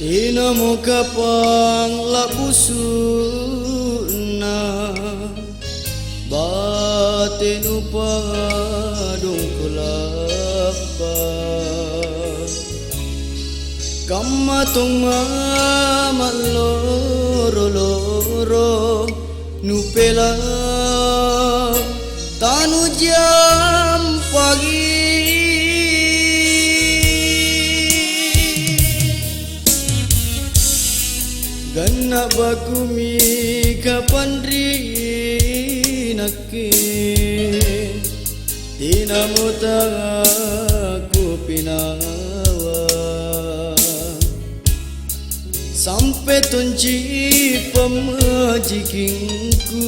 Ina mo kapang labusuna batin upadong kulapa kamatong mamaloro-loro nupela tanu jam pagi ganna bakumi kapan rinake tina mota aku pinawa sampai tunci pemajikinku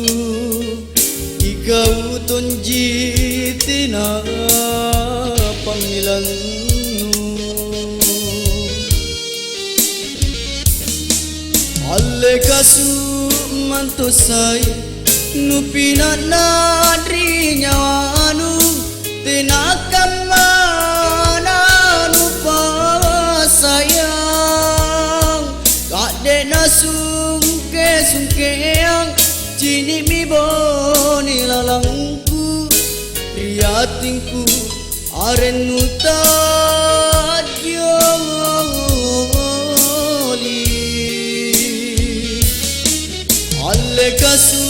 ikau tunji tina panggilanmu alle kasu mantosai nupina nadri nyawanu tinakam mana nupa sayang kade nasungke sungkeang cini mi boni lalangku riatingku aren kasu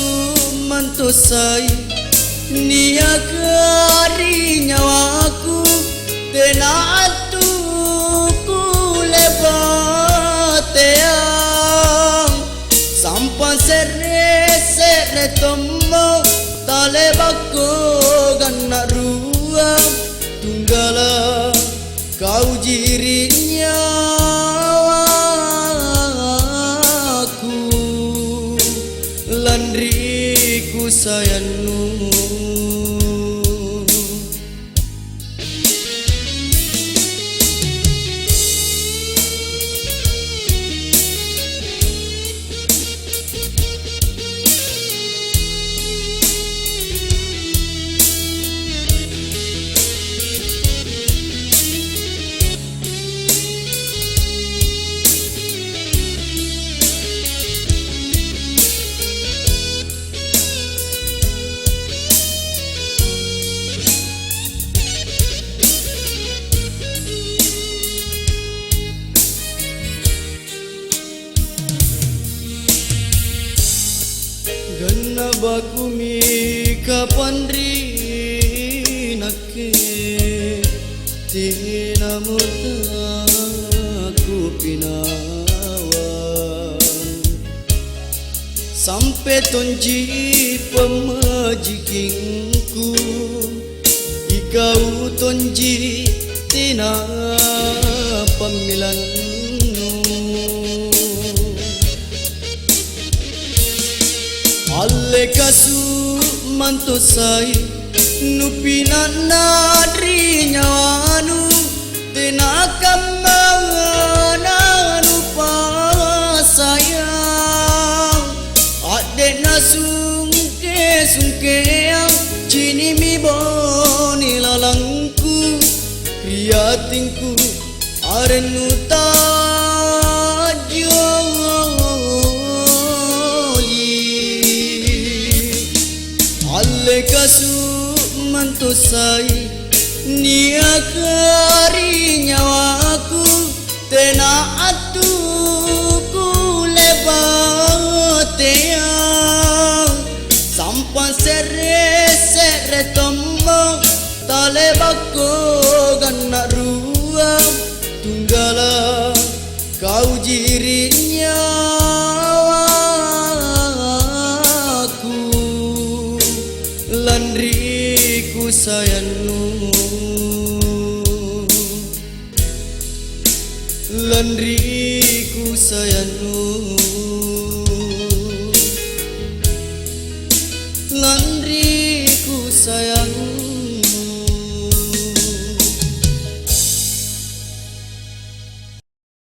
mantosai nia kari nyawaku tenatu kulebateang sampan sere tomo talebako ganna ruang tunggala kau jirinya landriku sayangmu ganna bakumi kapan rinake tina mota aku pinawan sampai tunji pemajikinku ikau tunji tina pamilanmu alle kasu mantosai nupina nadri nyawanu tinakam mana nupa sayang ade nasungke sungkeang cini mi boni lalangku riatingku arenuta kasu mantosai nia kari nyawaku tenatu kulebateang sampan sere tomo talebako ganna ruang tunggala kau jirinya landriku sayangmu landriku sayangmu